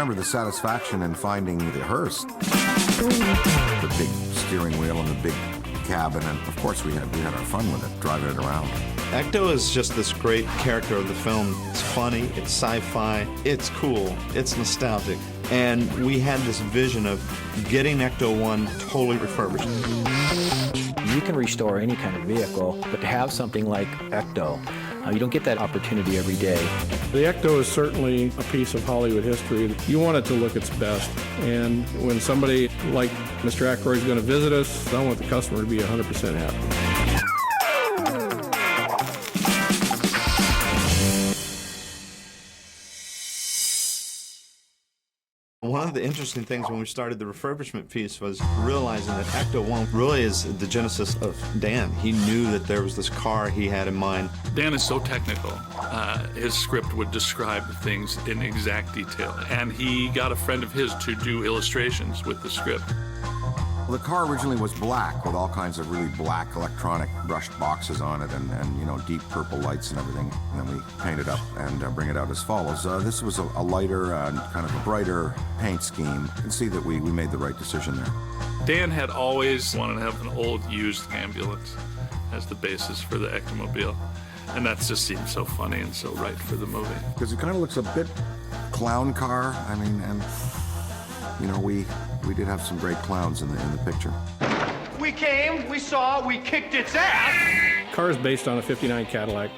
remember the satisfaction in finding the hearse, the big steering wheel and the big cabin, and of course we had our fun with it, driving it around. Ecto is just this great character of the film. It's funny, it's sci-fi, it's cool, it's nostalgic. And we had this vision of getting Ecto-1 totally refurbished. You can restore any kind of vehicle, but to have something like Ecto, you don't get that opportunity every day. The Ecto is certainly a piece of Hollywood history. You want it to look its best. And when somebody like Mr. Aykroyd is going to visit us, I want the customer to be 100% happy. One of the interesting things when we started the refurbishment piece was realizing that Ecto-1 really is the genesis of Dan. He knew that there was this car he had in mind. Dan is so technical. His script would describe things in exact detail, and he got a friend of his to do illustrations with the script. The car originally was black with all kinds of really black electronic brushed boxes on it and you know, deep purple lights and everything. And then we paint it up and bring it out as follows. This was a lighter, kind of a brighter paint scheme. You can see that we made the right decision there. Dan had always wanted to have an old used ambulance as the basis for the Ectomobile. And that just seemed so funny and so right for the movie. Because it kind of looks a bit clown car. I mean, and you know, we did have some great clowns in the picture. We came, we saw, we kicked its ass. The car is based on a '59 Cadillac,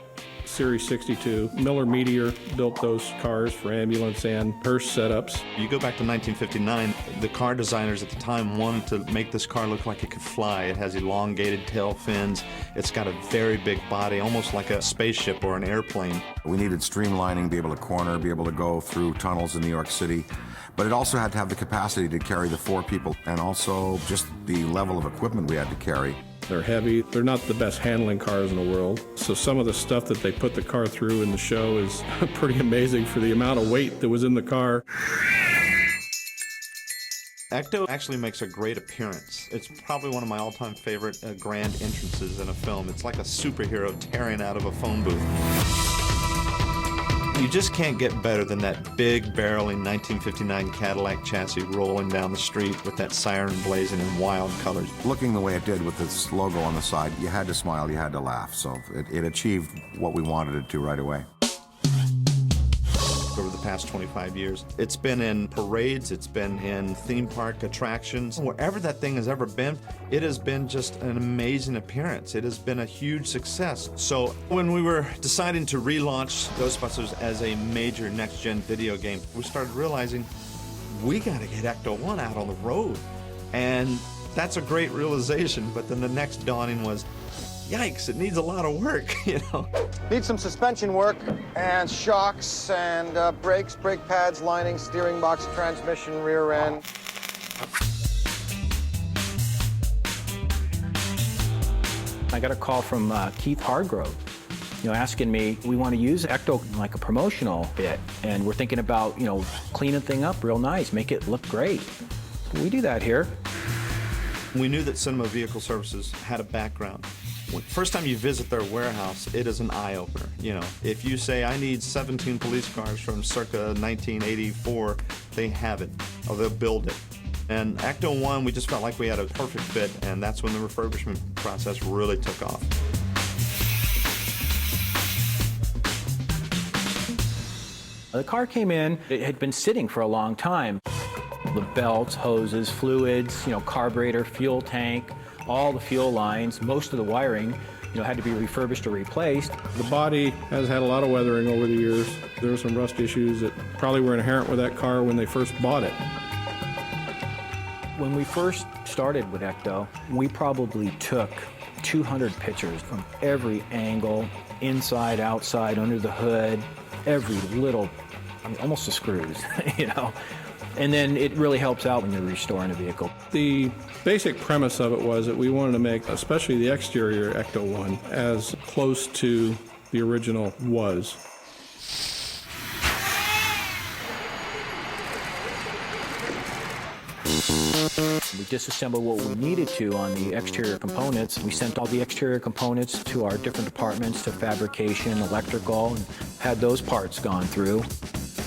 Series 62. Miller Meteor built those cars for ambulance and hearse setups. You go back to 1959, the car designers at the time wanted to make this car look like it could fly. It has elongated tail fins. It's got a very big body, almost like a spaceship or an airplane. We needed streamlining, be able to corner, be able to go through tunnels in New York City. But it also had to have the capacity to carry the 4 people, and also just the level of equipment we had to carry. They're heavy. They're not the best handling cars in the world. So some of the stuff that they put the car through in the show is pretty amazing for the amount of weight that was in the car. Ecto actually makes a great appearance. It's probably one of my all-time favorite grand entrances in a film. It's like a superhero tearing out of a phone booth. You just can't get better than that big barreling 1959 Cadillac chassis rolling down the street with that siren blazing in wild colors. Looking the way it did with this logo on the side, you had to smile, you had to laugh. So it achieved what we wanted it to right away. Over the past 25 years, it's been in parades, it's been in theme park attractions. Wherever that thing has ever been, it has been just an amazing appearance. It has been a huge success. So when we were deciding to relaunch Ghostbusters as a major next-gen video game, we started realizing we got to get Ecto-1 out on the road. And that's a great realization, but then the next dawning was, yikes, it needs a lot of work, you know. Needs some suspension work and shocks and brakes, brake pads, lining, steering box, transmission, rear end. I got a call from Keith Hargrove, asking me, we want to use Ecto like a promotional bit, and we're thinking about, cleaning thing up real nice, make it look great. We do that here. We knew that Cinema Vehicle Services had a background. First time you visit their warehouse, it is an eye-opener. If you say, I need 17 police cars from circa 1984, they have it, or they'll build it. And Ecto-1, we just felt like we had a perfect fit, and that's when the refurbishment process really took off. The car came in, it had been sitting for a long time. The belts, hoses, fluids, carburetor, fuel tank, all the fuel lines, most of the wiring, had to be refurbished or replaced. The body has had a lot of weathering over the years. There were some rust issues that probably were inherent with that car when they first bought it. When we first started with Ecto, we probably took 200 pictures from every angle, inside, outside, under the hood, every little, almost the screws, And then it really helps out when you're restoring a vehicle. The basic premise of it was that we wanted to make, especially the exterior Ecto-1, as close to the original was. We disassembled what we needed to on the exterior components. We sent all the exterior components to our different departments, to fabrication, electrical, and had those parts gone through.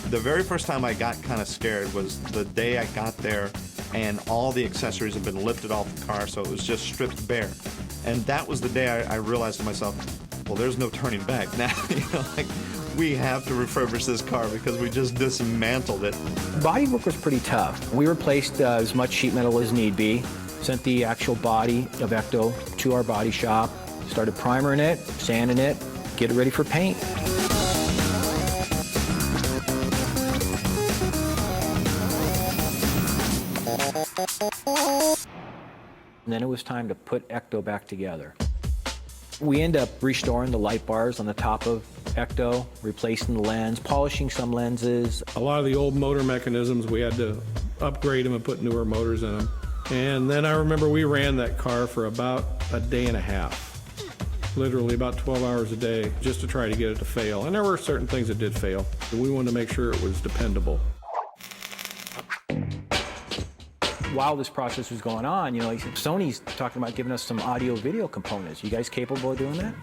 The very first time I got kind of scared was the day I got there and all the accessories had been lifted off the car, so it was just stripped bare. And that was the day I realized to myself, well, there's no turning back now. We have to refurbish this car because we just dismantled it. Bodywork was pretty tough. We replaced as much sheet metal as need be, sent the actual body of Ecto to our body shop, started primering it, sanding it, get it ready for paint. And then it was time to put Ecto back together. We end up restoring the light bars on the top of Ecto, replacing the lens, polishing some lenses. A lot of the old motor mechanisms, we had to upgrade them and put newer motors in them. And then I remember we ran that car for about a day and a half, literally about 12 hours a day, just to try to get it to fail. And there were certain things that did fail. We wanted to make sure it was dependable. While this process was going on, he said, Sony's talking about giving us some audio-video components. You guys capable of doing that?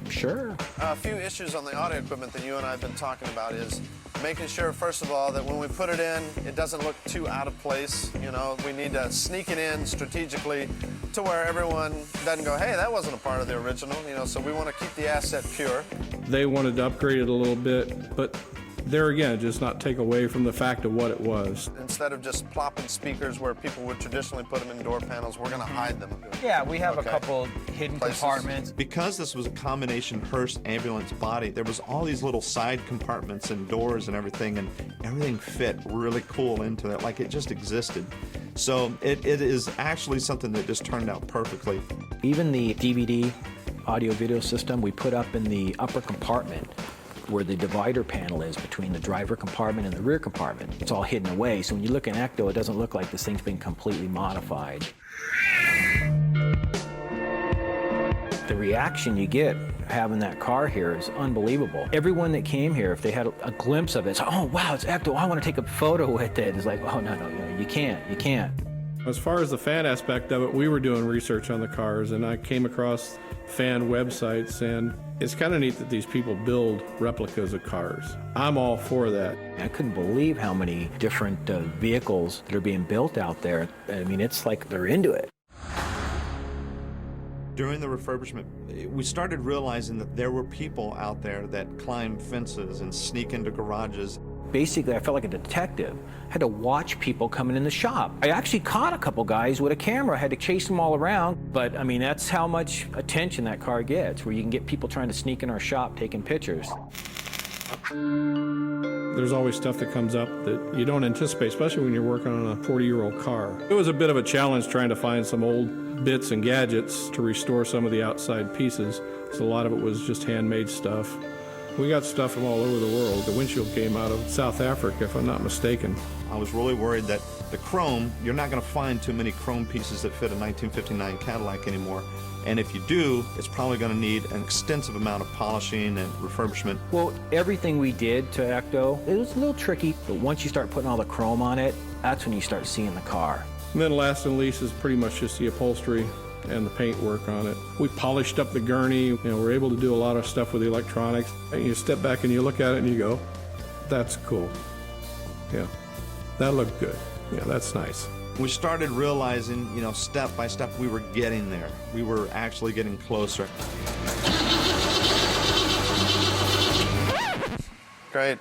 Sure. A few issues on the audio equipment that you and I have been talking about is making sure, first of all, that when we put it in, it doesn't look too out of place. We need to sneak it in strategically to where everyone doesn't go, hey, that wasn't a part of the original. So we want to keep the asset pure. They wanted to upgrade it a little bit, but there again, just not take away from the fact of what it was. Instead of just plopping speakers where people would traditionally put them in door panels, we're going to hide them. Yeah, we have a couple hidden compartments. Because this was a combination hearse ambulance body, there was all these little side compartments and doors and everything fit really cool into it, like it just existed. So it is actually something that just turned out perfectly. Even the DVD audio-video system we put up in the upper compartment, where the divider panel is between the driver compartment and the rear compartment. It's all hidden away, so when you look in Ecto, it doesn't look like this thing's been completely modified. The reaction you get having that car here is unbelievable. Everyone that came here, if they had a glimpse of it, it's like, oh wow, it's Ecto, I want to take a photo with it. It's like, oh no, you can't. As far as the fan aspect of it, we were doing research on the cars, and I came across fan websites, and it's kind of neat that these people build replicas of cars. I'm all for that. I couldn't believe how many different vehicles that are being built out there. I mean, it's like they're into it. During the refurbishment, we started realizing that there were people out there that climb fences and sneak into garages. Basically, I felt like a detective. I had to watch people coming in the shop. I actually caught a couple guys with a camera. I had to chase them all around. But, I mean, that's how much attention that car gets, where you can get people trying to sneak in our shop taking pictures. There's always stuff that comes up that you don't anticipate, especially when you're working on a 40-year-old car. It was a bit of a challenge trying to find some old bits and gadgets to restore some of the outside pieces. So a lot of it was just handmade stuff. We got stuff from all over the world. The windshield came out of South Africa, if I'm not mistaken. I was really worried that the chrome, you're not going to find too many chrome pieces that fit a 1959 Cadillac anymore. And if you do, it's probably going to need an extensive amount of polishing and refurbishment. Well, everything we did to Ecto, it was a little tricky, but once you start putting all the chrome on it, that's when you start seeing the car. And then last and least is pretty much just the upholstery and the paint work on it. We polished up the gurney. We're able to do a lot of stuff with the electronics. And you step back and you look at it and you go, that's cool. Yeah, that looked good. Yeah, that's nice. We started realizing, step by step, we were getting there. We were actually getting closer. Great.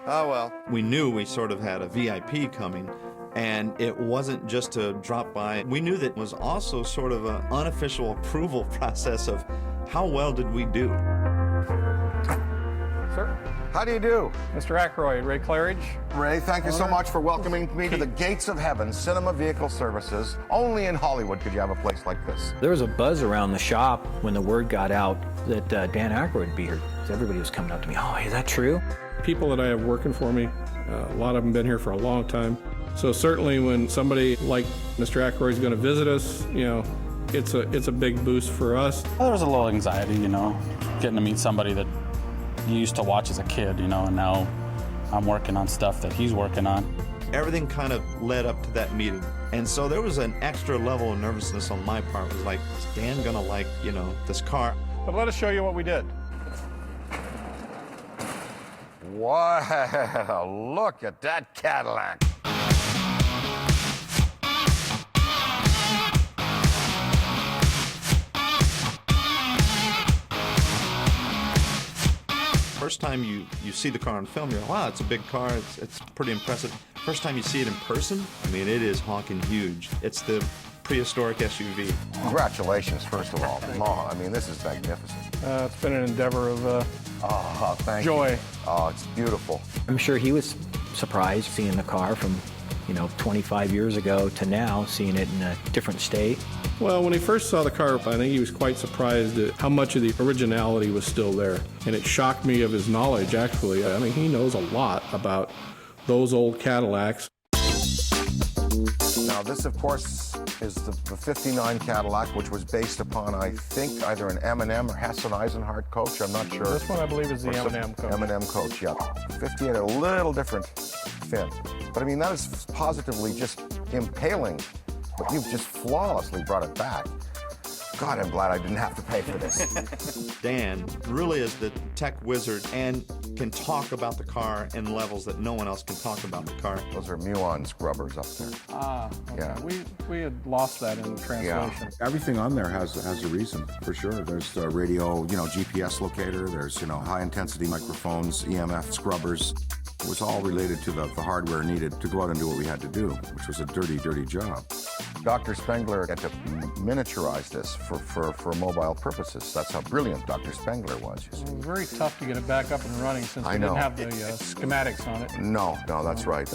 Oh, well. We knew we sort of had a VIP coming, and it wasn't just to drop by. We knew that it was also sort of an unofficial approval process of how well did we do. Sir, how do you do? Mr. Aykroyd, Ray Claridge. Ray, thank you so much for welcoming me to the gates of heaven, Cinema Vehicle Services. Only in Hollywood could you have a place like this. There was a buzz around the shop when the word got out that Dan Aykroyd would be here. Everybody was coming up to me, oh, is that true? People that I have working for me, a lot of them been here for a long time. So certainly when somebody like Mr. Aykroyd is going to visit us, it's a big boost for us. Well, there was a little anxiety, getting to meet somebody that you used to watch as a kid, and now I'm working on stuff that he's working on. Everything kind of led up to that meeting. And so there was an extra level of nervousness on my part. It was like, is Dan gonna like, this car? But let us show you what we did. Wow, look at that Cadillac. First time you see the car on film, you're like, wow, it's a big car, it's pretty impressive. First time you see it in person, I mean, it is honking huge. It's the prehistoric SUV. Congratulations, first of all. I mean, this is magnificent. It's been an endeavor of Thank joy. you. Oh, it's beautiful. I'm sure he was surprised seeing the car from, 25 years ago to now, seeing it in a different state. Well, when he first saw the car, I think he was quite surprised at how much of the originality was still there. And it shocked me of his knowledge, actually. I mean, he knows a lot about those old Cadillacs. Now, this, of course, is the 59 Cadillac, which was based upon, I think, either an M&M or Hess and Eisenhart coach. I'm not sure. This one, I believe, is the M&M coach. M&M coach, yeah. 58, a little different fin. But, I mean, that is positively just impaling. But you've just flawlessly brought it back. God, I'm glad I didn't have to pay for this. Dan really is the tech wizard and can talk about the car in levels that no one else can talk about the car. Those are Muon scrubbers up there. Okay. Yeah. We had lost that in translation. Yeah. Everything on there has a reason, for sure. There's the radio, GPS locator. There's, high-intensity microphones, EMF scrubbers. It was all related to the hardware needed to go out and do what we had to do, which was a dirty, dirty job. Dr. Spengler had to miniaturize this for mobile purposes. That's how brilliant Dr. Spengler was. You see. It was very tough to get it back up and running since we didn't have the schematics on it. No, that's right.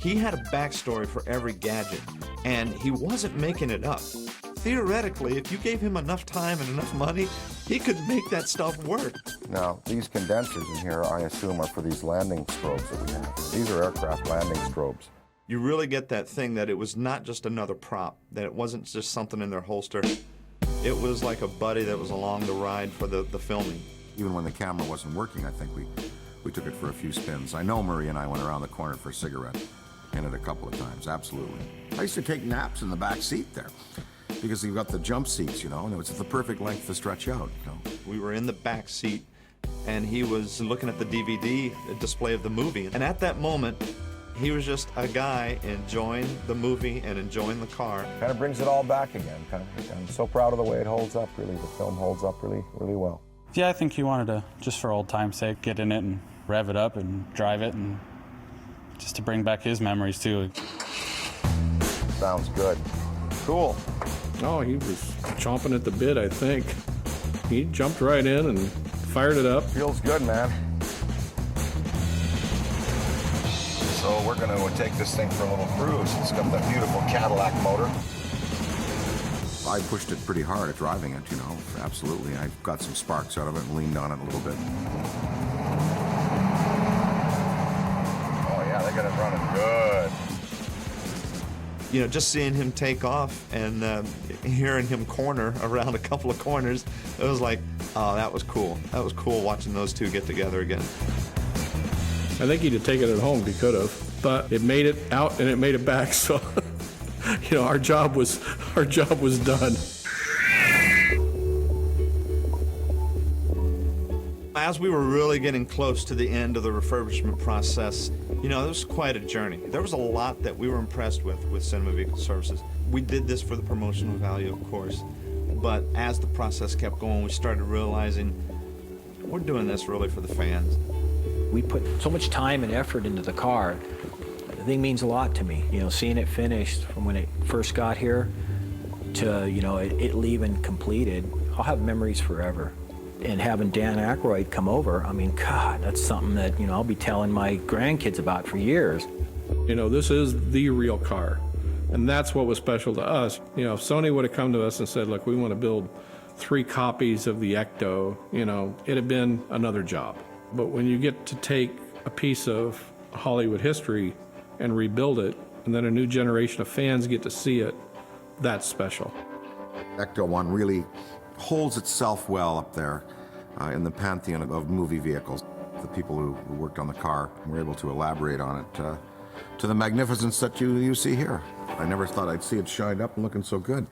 He had a backstory for every gadget, and he wasn't making it up. Theoretically, if you gave him enough time and enough money, he could make that stuff work. Now, these condensers in here, I assume, are for these landing strobes that we have. These are aircraft landing strobes. You really get that thing that it was not just another prop, that it wasn't just something in their holster. It was like a buddy that was along the ride for the filming. Even when the camera wasn't working, I think we took it for a few spins. I know Murray and I went around the corner for a cigarette in it a couple of times, absolutely. I used to take naps in the back seat there because you've got the jump seats, and it was the perfect length to stretch out. We were in the back seat, and he was looking at the DVD display of the movie. And at that moment, he was just a guy enjoying the movie and enjoying the car. Kind of brings it all back again. I'm so proud of the way it holds up, really. The film holds up really, really well. Yeah, I think he wanted to, just for old time's sake, get in it and rev it up and drive it, and just to bring back his memories, too. Sounds good. Cool. Oh, he was chomping at the bit, I think. He jumped right in and fired it up. Feels good, man. So we're going to take this thing for a little cruise. It's got that beautiful Cadillac motor. I pushed it pretty hard at driving it, absolutely. I got some sparks out of it and leaned on it a little bit. Oh, yeah, they got it running good. Just seeing him take off and hearing him corner around a couple of corners, it was like, oh, that was cool. That was cool watching those two get together again. I think he'd have taken it home if he could have, but it made it out and it made it back, so our job was done. As we were really getting close to the end of the refurbishment process, it was quite a journey. There was a lot that we were impressed with Cinema Vehicle Services. We did this for the promotional value, of course, but as the process kept going, we started realizing we're doing this really for the fans. We put so much time and effort into the car. The thing means a lot to me. Seeing it finished from when it first got here to, it leaving completed, I'll have memories forever. And having Dan Aykroyd come over, God, that's something that, I'll be telling my grandkids about for years. This is the real car. And that's what was special to us. If Sony would have come to us and said, look, we want to build 3 copies of the Ecto, it'd have been another job. But when you get to take a piece of Hollywood history and rebuild it, and then a new generation of fans get to see it, that's special. Ecto-1 really holds itself well up there in the pantheon of movie vehicles. The people who worked on the car were able to elaborate on it to the magnificence that you see here. I never thought I'd see it shined up and looking so good.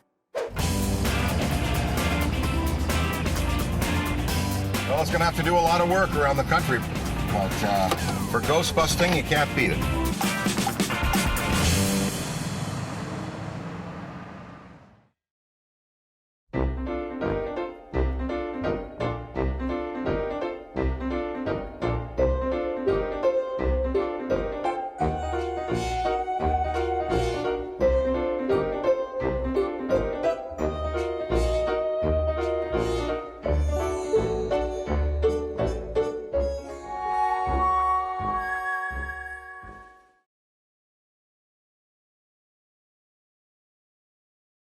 Well, it's going to have to do a lot of work around the country. But for ghost busting, you can't beat it.